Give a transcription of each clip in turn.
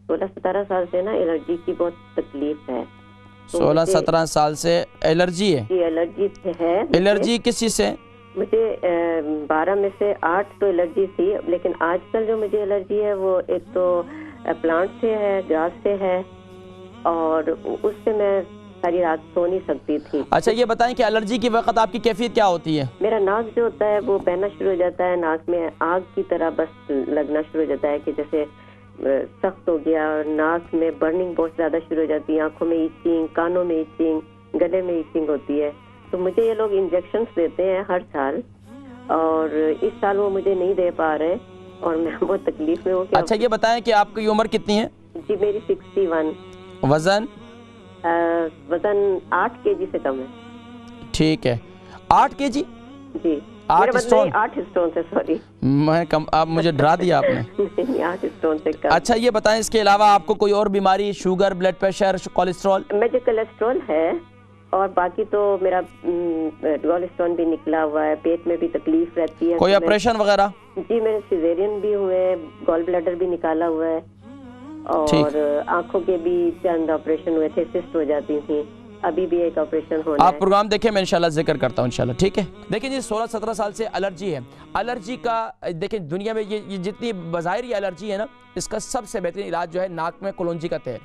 16-17 साल से ना एलर्जी की बहुत तकलीफ है। 16-17 साल से एलर्जी है? एलर्जी है। एलर्जी किस चीज़ से? मुझे 12 में से 8 तो एलर्जी थी, लेकिन आजकल जो मुझे एलर्जी है वो एक तो प्लांट से है, ग्रास से है, और उससे मैं सारी रात सो नहीं सकती थी। अच्छा, ये बताएं कि एलर्जी के वक्त आपकी कैफियत क्या होती है? मेरा नाक जो होता है वो बहना शुरू हो जाता है, नाक में आग की तरह बस लगना शुरू हो जाता है कि जैसे सख्त हो गया, और नाक में बर्निंग बहुत ज्यादा शुरू हो जाती है, आंखों में इचिंग, कानों में इचिंग, गले में इचिंग होती है। तो मुझे ये लोग इंजेक्शंस देते हैं हर साल, और इस साल वो मुझे नहीं दे पा रहे और मैं बहुत तकलीफ में हूँ। अच्छा, ये बताएं कि आपकी उम्र कितनी है? जी मेरी 61। वजन? वजन 8 kg से कम है। ठीक है, 8 kg? जी 8 स्टोन? 8 स्टोन से, सॉरी मैं कम, आप मुझे डरा दिया आपने। नहीं, 8 स्टोन से कम। अच्छा, ये बताएं इसके अलावा आपको कोई और बीमारी, शुगर, ब्लड प्रेशर, कोलेस्ट्रॉल? मुझे कोलेस्ट्रॉल है और बाकी तो मेरा गॉलस्टोन भी निकला हुआ है, पेट में भी तकलीफ रहती है। कोई ऑपरेशन वगैरह? जी मेरे सिजेरियन भी हुए, गॉल ब्लैडर भी निकाला हुआ है, और आंखों के भी चंद ऑपरेशन हुए थे, सिस्ट हो जाती थी, अभी भी एक ऑपरेशन होना है। आप प्रोग्राम देखें, मैं इंशाल्लाह जिक्र करता हूँ इंशाल्लाह, ठीक है। देखिए जी, 16-17 साल से एलर्जी है। एलर्जी का देखिए दुनिया में ये जितनी बज़ाहिर एलर्जी है ना, इसका सबसे बेहतरीन इलाज जो है नाक में कलौंजी का तेल।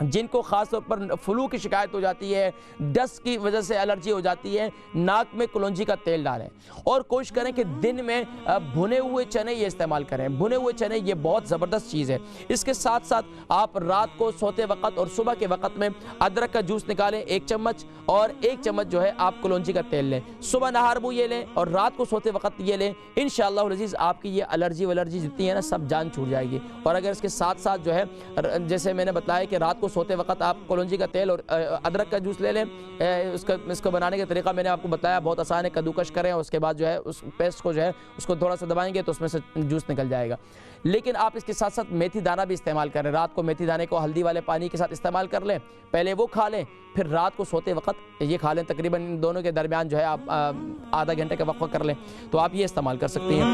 जिनको ख़ास तौर पर फ्लू की शिकायत हो जाती है, डस्ट की वजह से एलर्जी हो जाती है, नाक में कलौंजी का तेल डालें और कोशिश करें कि दिन में भुने हुए चने ये इस्तेमाल करें। भुने हुए चने ये बहुत ज़बरदस्त चीज़ है। इसके साथ साथ आप रात को सोते वक्त और सुबह के वक्त में अदरक का जूस निकालें 1 चम्मच, और 1 चम्मच जो है आप कलौंजी का तेल लें। सुबह नहार मुँह ये लें और रात को सोते वक्त ये लें। इंशाअल्लाह अज़ीज़ आपकी ये एलर्जी वलर्जी जितनी है ना, सब जान छूट जाएगी। और अगर इसके साथ साथ जो है, जैसे मैंने बताया कि रात सोते वक्त आप कलौंजी का तेल और अदरक का जूस ले लें, इसको बनाने का तरीका मैंने आपको बताया, बहुत आसान है। कद्दूकश करें और उसके बाद जो है उस पेस्ट को जो है उसको थोड़ा सा दबाएंगे तो उसमें से जूस निकल जाएगा। लेकिन आप इसके साथ साथ मेथी दाना भी इस्तेमाल करें। रात को मेथी दाने को हल्दी वाले पानी के साथ इस्तेमाल कर लें, पहले वो खा लें, फिर रात को सोते वक्त ये खा लें। तकरीबन इन दोनों के दरमियान जो है आप आधा घंटे का वक्फा कर लें, तो आप ये इस्तेमाल कर सकती हैं।